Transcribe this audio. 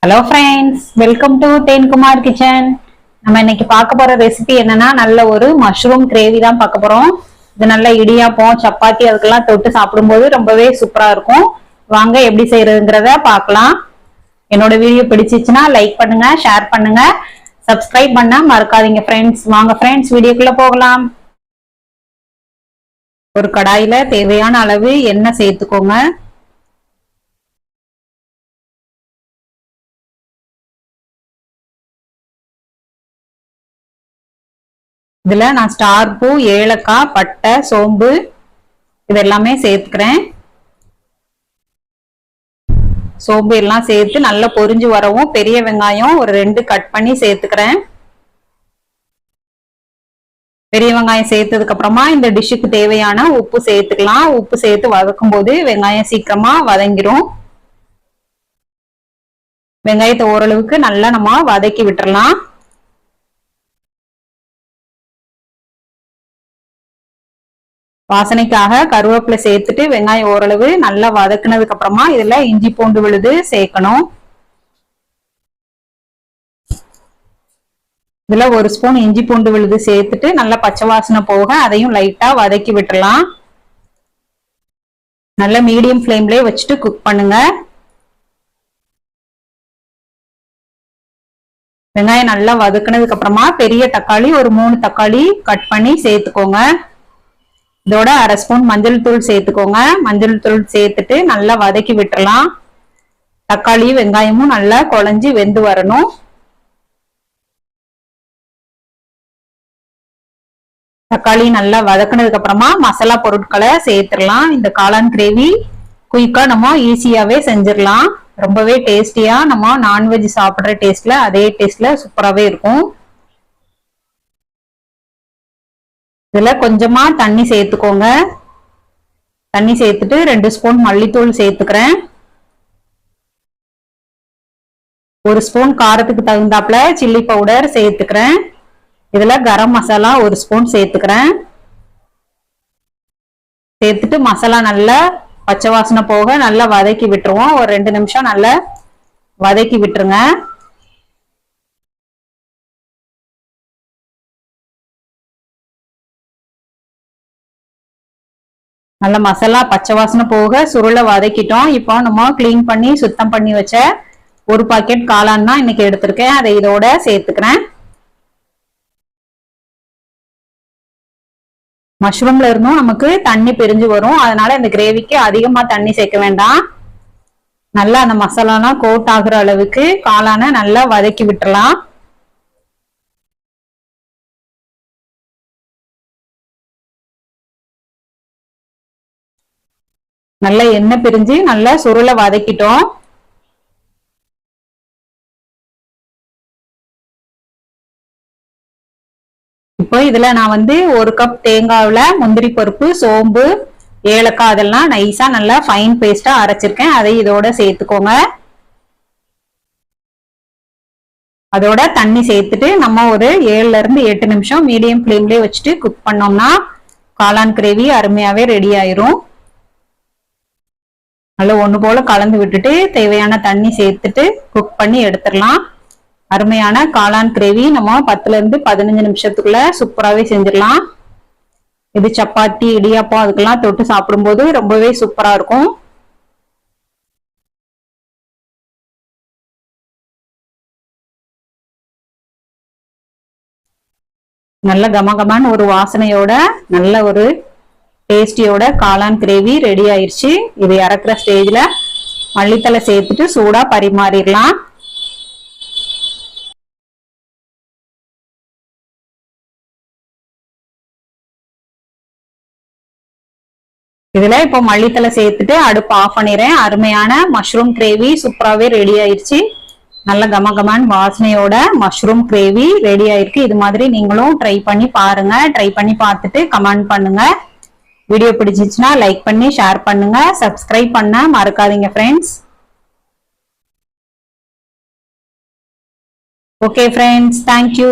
Hello friends, welcome to Thenkumar kitchen. நம்ம இன்னைக்கு பார்க்க போற ரெசிபி என்னன்னா, நல்ல ஒரு மஷ்ரூம் கிரேவி தான் பார்க்க போறோம். இது நல்ல இடியாப்பம், சப்பாத்தி அதுக்கெல்லாம் தொட்டு சாப்பிடும்போது ரொம்பவே சூப்பரா இருக்கும். வாங்க எப்படி செய்யறதுங்கிறத பார்க்கலாம். என்னோட வீடியோ பிடிச்சிச்சுன்னா லைக் பண்ணுங்க, ஷேர் பண்ணுங்க, சப்ஸ்கிரைப் பண்ண மறக்காதீங்க ஃப்ரெண்ட்ஸ். வாங்க ஃப்ரெண்ட்ஸ், வீடியோக்குள்ள போகலாம். ஒரு கடாயில தேவையான அளவு எண்ணெய் சேர்த்துக்கோங்க. இதுல நான் ஸ்டார் பூ, ஏலக்காய், பட்டை, சோம்பு இது எல்லாமே சேர்த்துக்கிறேன். சோம்பு எல்லாம் சேர்த்து நல்லா பொரிஞ்சு வரவும் பெரிய வெங்காயம் ஒரு 2 கட் பண்ணி சேர்த்துக்கிறேன். பெரிய வெங்காயம் சேர்த்ததுக்கு அப்புறமா இந்த டிஷ்ஷுக்கு தேவையான உப்பு சேர்த்துக்கலாம். உப்பு சேர்த்து வதக்கும் போது வெங்காயம் சீக்கிரமா வதங்கிரும். வெங்காயத்தை ஓரளவுக்கு நல்லா நம்ம வதக்கி விட்டுறலாம். வாசனைக்காக கருவேப்பிலை சேர்த்துட்டு வெங்காயம் ஓரளவு நல்லா வதக்குனதுக்கு அப்புறமா இதுல இஞ்சி பூண்டு விழுது சேர்க்கணும். இதுல 1 ஸ்பூன் இஞ்சி பூண்டு விழுது சேர்த்துட்டு நல்லா பச்சை வாசனை போக அதையும் லைட்டா வதக்கி விட்டுறலாம். நல்ல மீடியம் ஃப்ளேம்லயே வச்சுட்டு குக் பண்ணுங்க. வெங்காயம் நல்லா வதக்குனதுக்கு அப்புறமா பெரிய தக்காளி ஒரு 3 தக்காளி கட் பண்ணி சேர்த்துக்கோங்க. இதோட 1/2 ஸ்பூன் மஞ்சள் தூள் சேர்த்துக்கோங்க. மஞ்சள் தூள் சேர்த்துட்டு நல்லா வதக்கி விட்டுறலாம். தக்காளி வெங்காயமும் நல்லா குழஞ்சி வெந்து வரணும். தக்காளி நல்லா வதக்குனதுக்கு அப்புறமா மசாலா பொருட்களை சேர்த்துடலாம். இந்த காளான் கிரேவி குயிக்கா நம்ம ஈஸியாவே செஞ்சிடலாம். ரொம்பவே டேஸ்டியா நம்ம நான்வெஜ் சாப்பிடுற டேஸ்ட்ல அதே டேஸ்ட்ல சூப்பராகவே இருக்கும். இதுல கொஞ்சமா தண்ணி சேர்த்துக்கோங்க. தண்ணி சேர்த்துட்டு 2 ஸ்பூன் மல்லித்தூள் சேர்த்துக்கிறேன். 1 ஸ்பூன் காரத்துக்கு தகுந்தாப்புல சில்லி பவுடர் சேர்த்துக்கிறேன். இதுல கரம் மசாலா 1 ஸ்பூன் சேர்த்துக்கிறேன். சேர்த்துட்டு மசாலா நல்லா பச்சை வாசனை போக நல்லா வதக்கி விட்டுருவோம். ஒரு 2 நிமிஷம் நல்லா வதக்கி விட்டுருங்க. நல்ல மசாலா பச்சை வாசனை போக சுருளை வதக்கிட்டோம். இப்போ நம்ம கிளீன் பண்ணி சுத்தம் பண்ணி வச்ச 1 பாக்கெட் காளான் தான் இன்னைக்கு எடுத்திருக்கேன். அதை இதோட சேர்த்துக்கிறேன். மஷ்ரூம்ல இருந்தும் நமக்கு தண்ணி பிரிஞ்சு வரும். அதனால இந்த கிரேவிக்கு அதிகமா தண்ணி சேர்க்க வேண்டாம். நல்லா அந்த மசாலாலாம் கோட் ஆகுற அளவுக்கு காளானை நல்லா வதக்கி விட்டுறலாம். நல்லா எண்ணெய் பிரிஞ்சு நல்லா சுருளை வதக்கிட்டோம். இப்போ இதுல நான் 1 கப் தேங்காவுல முந்திரி பருப்பு, சோம்பு, ஏலக்காய் அதெல்லாம் நைஸா நல்லா ஃபைன் பேஸ்டா அரைச்சிருக்கேன். அதை இதோட சேர்த்துக்கோங்க. அதோட தண்ணி சேர்த்துட்டு நம்ம ஒரு 7ல இருந்து 8 நிமிஷம் மீடியம் ஃப்ளேம்லயே வச்சுட்டு குக் பண்ணோம்னா காளான் கிரேவி அருமையாவே ரெடி ஆயிரும். நல்லா ஒண்ணு போல கலந்து விட்டுட்டு தேவையான தண்ணி சேர்த்துட்டு குக் பண்ணி எடுத்துடலாம். அருமையான காளான் கிரேவி நம்ம 10ல இருந்து 15 நிமிஷத்துக்குள்ள சூப்பராகவே செஞ்சிடலாம். இது சப்பாத்தி, இடியாப்பம் அதுக்கெல்லாம் தொட்டு சாப்பிடும்போது ரொம்பவே சூப்பரா இருக்கும். நல்ல கமகமான ஒரு வாசனையோட நல்ல ஒரு டேஸ்டியோட காளான் கிரேவி ரெடி ஆயிடுச்சு. இது இறக்குற ஸ்டேஜ்ல மல்லித்தலை சேர்த்துட்டு சூடா பரிமாறிடலாம். இதுல இப்போ மல்லித்தலை சேர்த்துட்டு அடுப்பு ஆஃப் பண்ணிடுறேன். அருமையான மஷ்ரூம் கிரேவி சூப்பராகவே ரெடி ஆயிடுச்சு. நல்ல கமகமான வாசனையோட மஷ்ரூம் கிரேவி ரெடி ஆயிருக்கு. இது மாதிரி நீங்களும் ட்ரை பண்ணி பாருங்க. ட்ரை பண்ணி பார்த்துட்டு கமெண்ட் பண்ணுங்க. வீடியோ பிடிச்சிச்சுன்னா லைக் பண்ணி ஷேர் பண்ணுங்க. சப்ஸ்கிரைப் பண்ண மறக்காதீங்க ஃப்ரெண்ட்ஸ். Okay friends, thank you.